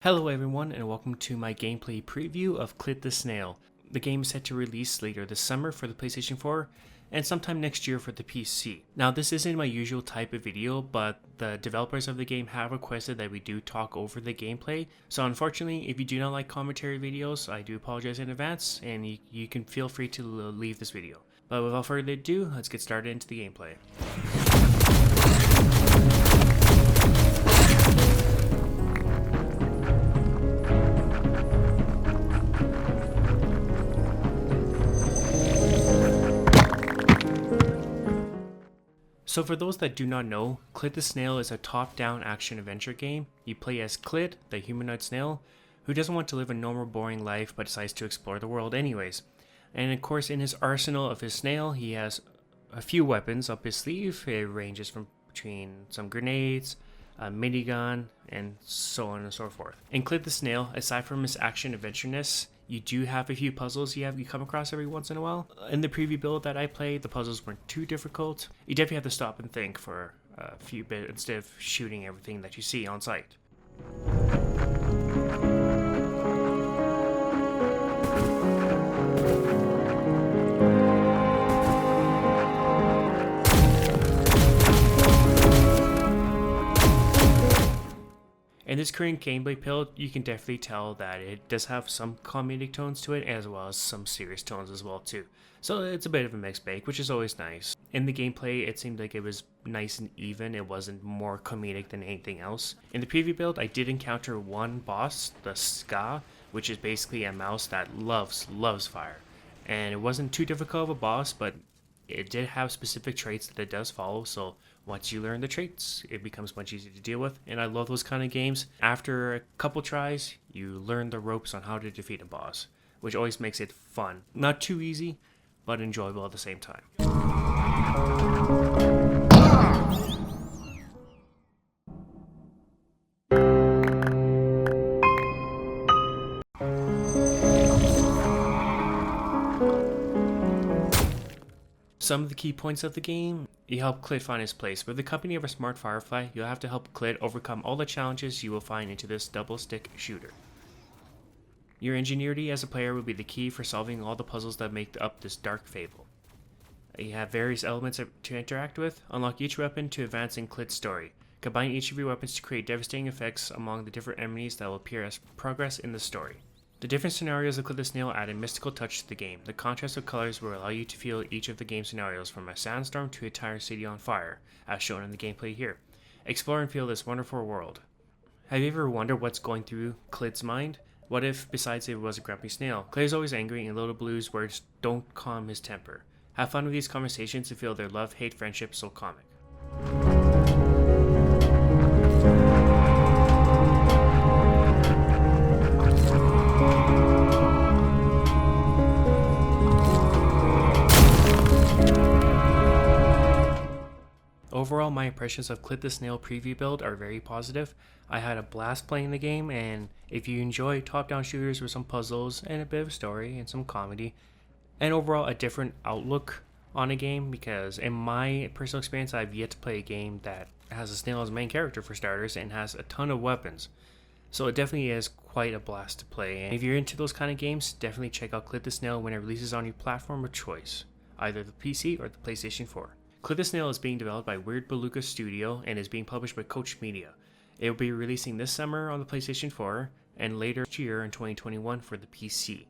Hello everyone and welcome to my gameplay preview of Clid the Snail. The game is set to release later this summer for the PlayStation 4 and sometime next year for the PC. Now this isn't my usual type of video, but the developers of the game have requested that we do talk over the gameplay. So unfortunately, if you do not like commentary videos, I do apologize in advance and you can feel free to leave this video. But without further ado, let's get started into the gameplay. So for those that do not know, Clid the Snail is a top-down action-adventure game. You play as Clid, the humanoid snail, who doesn't want to live a normal boring life but decides to explore the world anyways. And of course in his arsenal of his snail, he has a few weapons up his sleeve. It ranges from between some grenades, a minigun, and so on and so forth. In Clid the Snail, aside from his action-adventureness, you do have a few puzzles you come across every once in a while. In the preview build that I played, the puzzles weren't too difficult. You definitely have to stop and think for a few bits instead of shooting everything that you see on sight. In this current gameplay build, you can definitely tell that it does have some comedic tones to it as well as some serious tones as well too. So it's a bit of a mixed bag, which is always nice. In the gameplay, it seemed like it was nice and even. It wasn't more comedic than anything else. In the preview build, I did encounter one boss, the Ska, which is basically a mouse that loves fire. And it wasn't too difficult of a boss, but it did have specific traits that it does follow, so once you learn the traits, it becomes much easier to deal with. And I love those kind of games. After a couple tries, you learn the ropes on how to defeat a boss, which always makes it fun. Not too easy, but enjoyable at the same time. Some of the key points of the game: you help Clid find his place. With the company of a smart firefly, you'll have to help Clid overcome all the challenges you will find into this double-stick shooter. Your ingenuity as a player will be the key for solving all the puzzles that make up this dark fable. You have various elements to interact with. Unlock each weapon to advance in Clid's story. Combine each of your weapons to create devastating effects among the different enemies that will appear as progress in the story. The different scenarios of Clid the Snail add a mystical touch to the game. The contrast of colors will allow you to feel each of the game scenarios, from a sandstorm to an entire city on fire, as shown in the gameplay here. Explore and feel this wonderful world. Have you ever wondered what's going through Clid's mind? What if, besides it was a grumpy snail, Clid is always angry and little blue's words don't calm his temper? Have fun with these conversations to feel their love, hate, friendship so comic. Overall, my impressions of Clid the Snail preview build are very positive. I had a blast playing the game, and if you enjoy top-down shooters with some puzzles and a bit of a story and some comedy, and overall a different outlook on a game, because in my personal experience, I've yet to play a game that has a snail as a main character for starters and has a ton of weapons. So it definitely is quite a blast to play, and if you're into those kind of games, definitely check out Clid the Snail when it releases on your platform of choice, either the PC or the PlayStation 4. Clid the Snail is being developed by Weird Beluga Studio and is being published by Koch Media. It will be releasing this summer on the PlayStation 4 and later this year in 2021 for the PC.